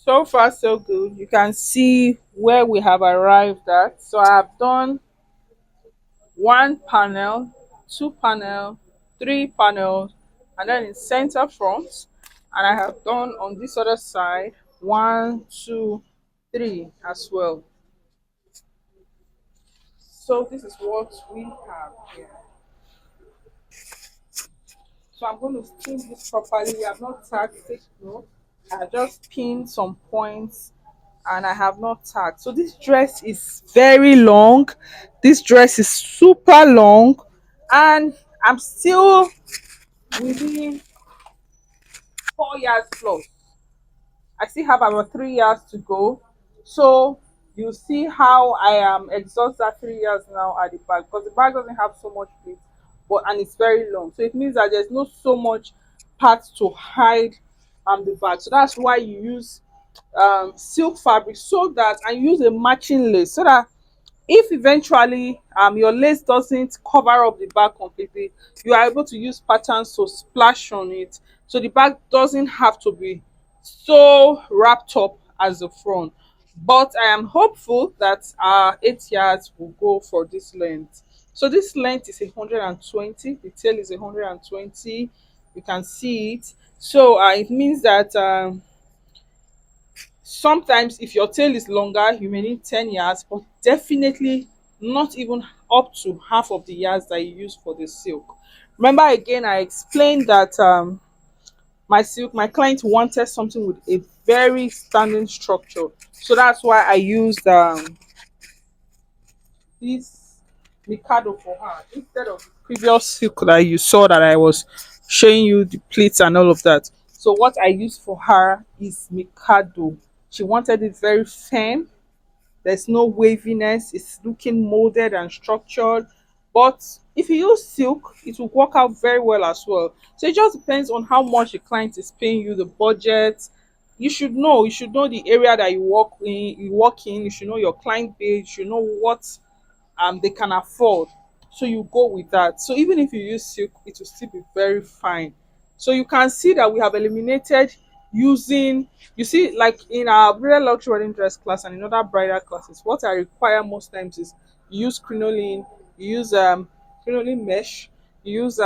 So far so good. You can see where we have arrived at. So I have done one panel, two panel, three panels, and then in center front. And I have done on this other side one, two, three as well. So this is what we have here. So I'm going to pin this properly. I have not tagged it, no. I just pinned some points and I have not tagged. So this dress is very long. This dress is super long and I'm still within 4 years plus. I still have about 3 years to go. So you see how I am exhausted at 3 years now at the back because the bag doesn't have so much weight, but and it's very long. So it means that there's not so much part to hide the bag. So that's why you use silk fabric so that and use a matching lace so that if eventually your lace doesn't cover up the bag completely, you are able to use patterns to splash on it so the bag doesn't have to be so wrapped up as the front. But I am hopeful that our 8 yards will go for this length. So this length is 120, the tail is 120. You can see it. So it means that sometimes if your tail is longer you may need 10 yards, but definitely not even up to half of the yards that you use for the silk. Remember again I explained that my client wanted something with a very standing structure, so that's why I used this mikado for her instead of the previous silk that you saw that I was showing you the pleats and all of that. So what I used for her is mikado. She wanted it very firm. There's no waviness. It's looking molded and structured. But if you use silk, it will work out very well as well. So it just depends on how much the client is paying you, the budget. You should know the area that you work in, you should know your client base, you should know what they can afford. So you go with that. So even if you use silk, it will still be very fine. So you can see that we have eliminated using, you see, like in our bridal luxury wedding dress class and in other bridal classes, what I require most times is you use crinoline, you use crinoline mesh, you use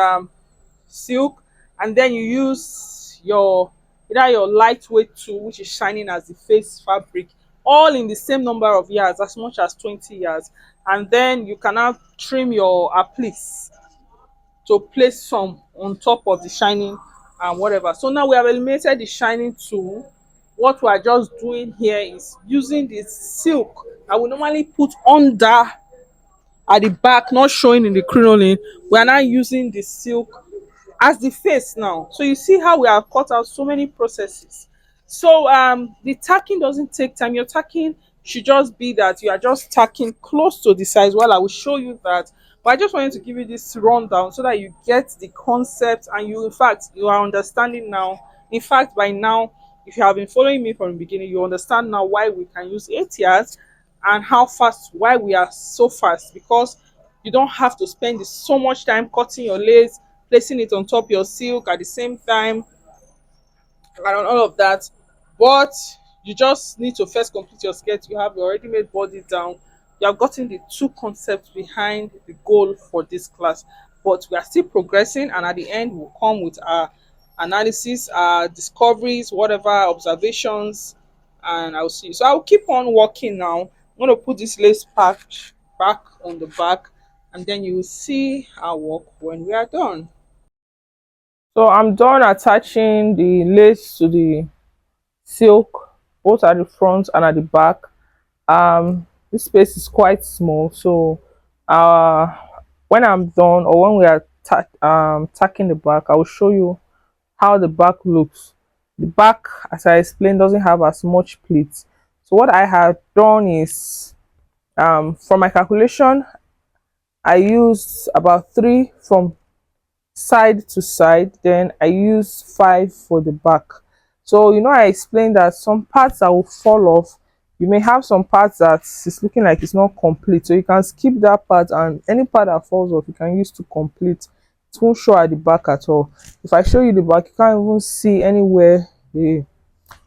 silk, and then you use your either your lightweight tool which is shining as the face fabric, all in the same number of yards as much as 20 yards, and then you can now trim your appliques to place some on top of the shining and whatever. So now we have eliminated the shining tool. What we are just doing here is using the silk that we normally put under at the back, not showing in the crinoline. We are now using the silk as the face now. So you see how we have cut out so many processes. So the tacking doesn't take time. Your tacking should just be that you are just tacking close to the size. Well, I will show you that. But I just wanted to give you this rundown so that you get the concept and you in fact you are understanding now. In fact, by now, if you have been following me from the beginning, you understand now why we can use 8 yards and how fast why we are so fast, because you don't have to spend so much time cutting your lace, placing it on top your silk at the same time and on all of that. But you just need to first complete your skirt. You have your already made body down. You have gotten the two concepts behind the goal for this class. But we are still progressing, and at the end we'll come with our analysis, our discoveries, whatever observations, and I'll see. So I'll keep on working now. I'm gonna put this lace patch back on the back, and then you will see our work when we are done. So I'm done attaching the lace to the silk, both at the front and at the back. This space is quite small, so uh, when I'm done or when we are tacking the back, I will show you how the back looks. The back, as I explained, doesn't have as much pleats. So what I have done is, for my calculation, I used about 3 from side to side, then I use 5 for the back. So I explained that some parts that will fall off, you may have some parts that is looking like it's not complete, so you can skip that part, and any part that falls off you can use to complete. It won't show at the back at all. If I show you the back, you can't even see anywhere the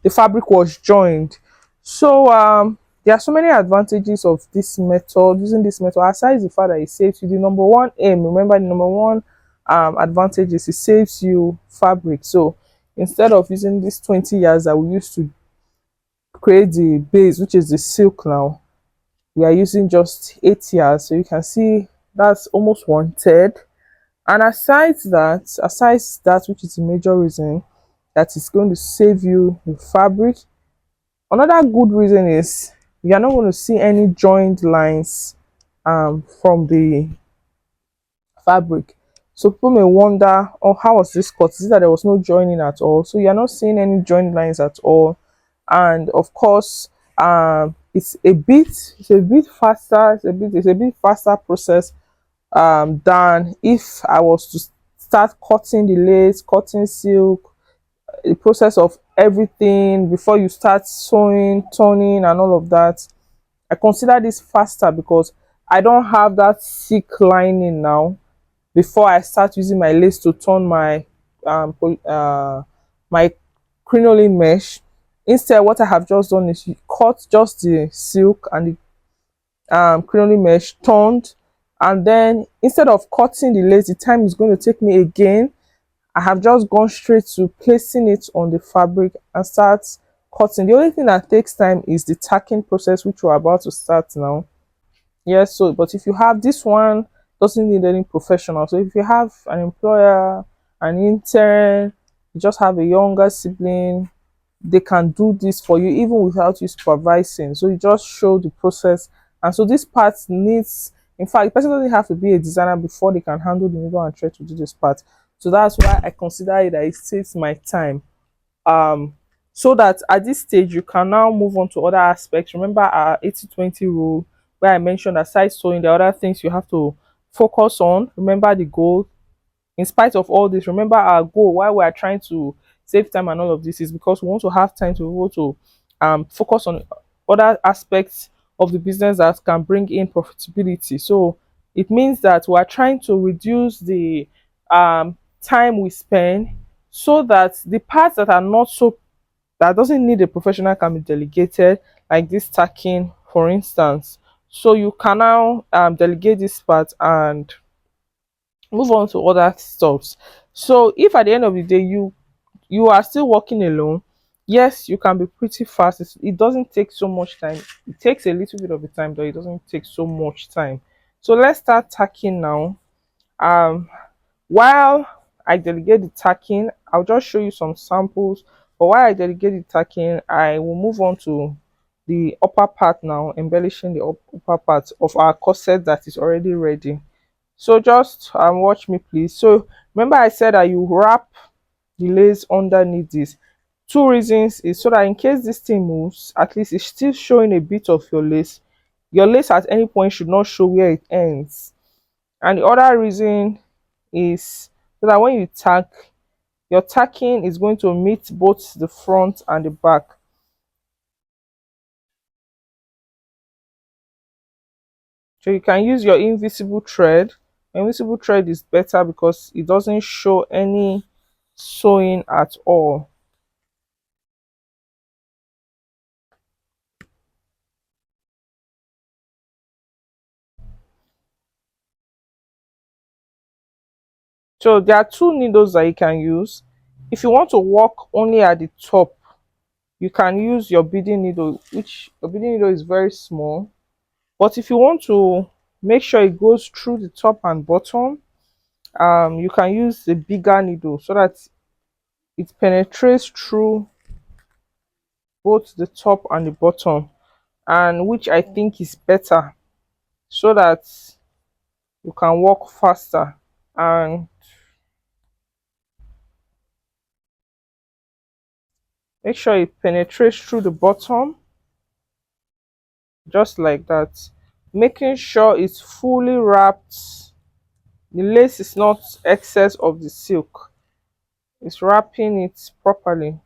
the fabric was joined. So there are so many advantages of this method, using this method. Aside the fact that it saves you, the number one aim, remember the number one advantage is it saves you fabric. So instead of using these 20 yards that we used to create the base, which is the silk now, we are using just 8 yards. So you can see that's almost one third. And aside that, which is the major reason that is going to save you the fabric, another good reason is you are not going to see any joined lines from the fabric. So people may wonder, oh, how was this cut? Is it that there was no joining at all? So you're not seeing any joined lines at all. And of course, it's a bit faster, it's a bit faster process than if I was to start cutting the lace, cutting silk, the process of everything before you start sewing, turning, and all of that. I consider this faster because I don't have that thick lining now before I start using my lace to turn my crinoline mesh. Instead, what I have just done is you cut just the silk and the crinoline mesh turned, and then instead of cutting the lace, the time is going to take me again. I have just gone straight to placing it on the fabric and start cutting. The only thing that takes time is the tacking process, which we're about to start now. Yes, so but if you have this one, doesn't need any professional. So if you have an employer, an intern, you just have a younger sibling, they can do this for you even without you supervising. So you just show the process. And so this part needs, in fact, the person doesn't have to be a designer before they can handle the needle and thread to do this part. So that's why I consider it that it saves my time. um so that at this stage you can now move on to other aspects. Remember our 80-20 rule, where I mentioned aside sewing, the other things you have to focus on. Remember the goal. In spite of all this, remember our goal, why we are trying to save time and all of this, is because we want to have time to be able to focus on other aspects of the business that can bring in profitability. So it means that we are trying to reduce the time we spend, so that the parts that are not so, that doesn't need a professional, can be delegated, like this tacking for instance. So you can now delegate this part and move on to other stuffs. So if at the end of the day you are still working alone, yes, you can be pretty fast. It doesn't take so much time. It takes a little bit of the time, but it doesn't take so much time. So let's start tacking now. um while I delegate the tacking, I'll just show you some samples. But while I delegate the tacking, I will move on to the upper part now, embellishing the upper part of our corset that is already ready. So just watch me please. So remember I said that you wrap the lace underneath this. Two reasons is so that in case this thing moves, at least it's still showing a bit of your lace. Your lace at any point should not show where it ends. And the other reason is so that when you tack, your tacking is going to meet both the front and the back. So you can use your invisible thread. Invisible thread is better because it doesn't show any sewing at all. So there are two needles that you can use. If you want to work only at the top, you can use your beading needle, which your beading needle is very small. But if you want to make sure it goes through the top and bottom, you can use the bigger needle so that it penetrates through both the top and the bottom, and which I think is better, so that you can work faster. And make sure it penetrates through the bottom, just like that, making sure it's fully wrapped. The lace is not excess of the silk, it's wrapping it properly.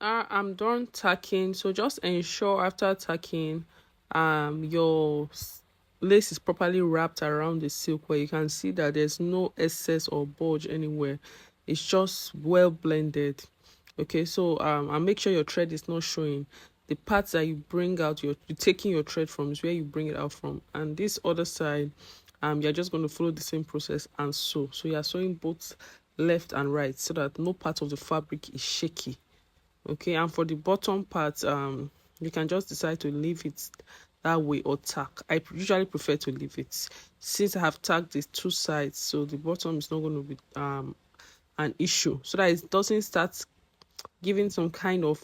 I'm done tacking, so just ensure after tacking, your lace is properly wrapped around the silk, where you can see that there's no excess or bulge anywhere. It's just well blended. Okay, so and make sure your thread is not showing. The parts that you bring out, you're taking your thread from is where you bring it out from. And this other side, you're just going to follow the same process and sew. So you're sewing both left and right so that no part of the fabric is shaky. Okay, and for the bottom part, you can just decide to leave it that way or tack. I usually prefer to leave it since I have tagged the two sides, so the bottom is not going to be an issue, so that it doesn't start giving some kind of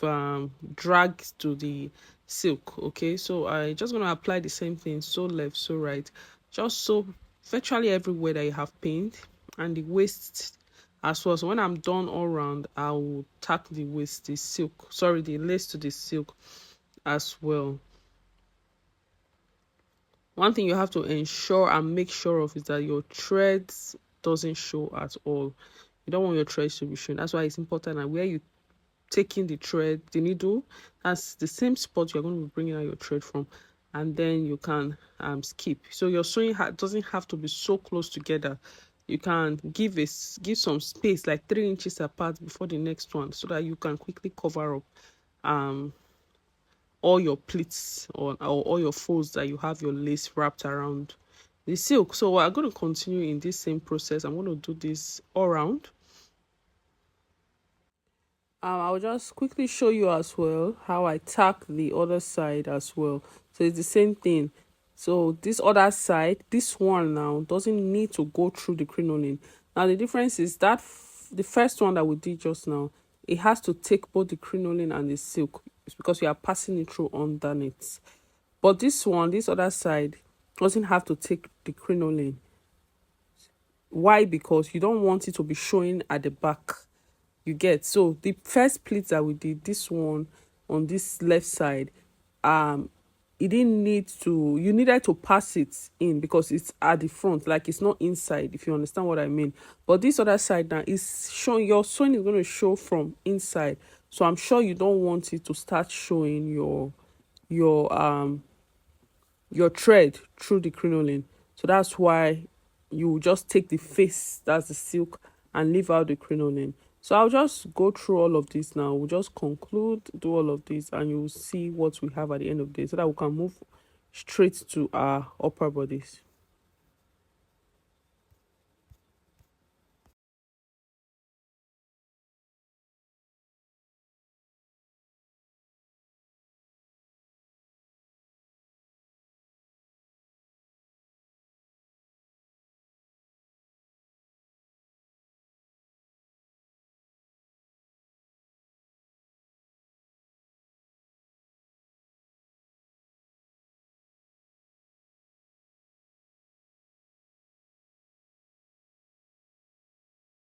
drag to the silk. Okay, so I just going to apply the same thing, so left, so right, just so virtually everywhere that you have paint, and the waist as well. So when I'm done all round, I will tack the waist, the silk, sorry, the lace to the silk as well. One thing you have to ensure and make sure of is that your threads doesn't show at all. You don't want your threads to be shown. That's why it's important that where you taking the thread, the needle, that's the same spot you're going to be bringing out your thread from, and then you can skip. So your sewing doesn't have to be so close together. You can give some space, like 3 inches apart before the next one, so that you can quickly cover up all your pleats or all your folds that you have your lace wrapped around the silk. So we're going to continue in this same process. I'm going to do this all around. I'll just quickly show you as well how I tack the other side as well. So it's the same thing. So this other side, this one now doesn't need to go through the crinoline. Now the difference is that the first one that we did just now, it has to take both the crinoline and the silk. It's because you are passing it through underneath. But this one, this other side, doesn't have to take the crinoline. Why? Because you don't want it to be showing at the back. You get, so the first pleat that we did, this one on this left side, it didn't need to, you needed to pass it in because it's at the front, like it's not inside, if you understand what I mean. But this other side now is showing, your sewing is going to show from inside, so I'm sure you don't want it to start showing your thread through the crinoline. So that's why you just take the face, that's the silk, and leave out the crinoline. So I'll just go through all of this now. We'll just conclude, do all of this, and you'll see what we have at the end of the day, so that we can move straight to our upper bodies.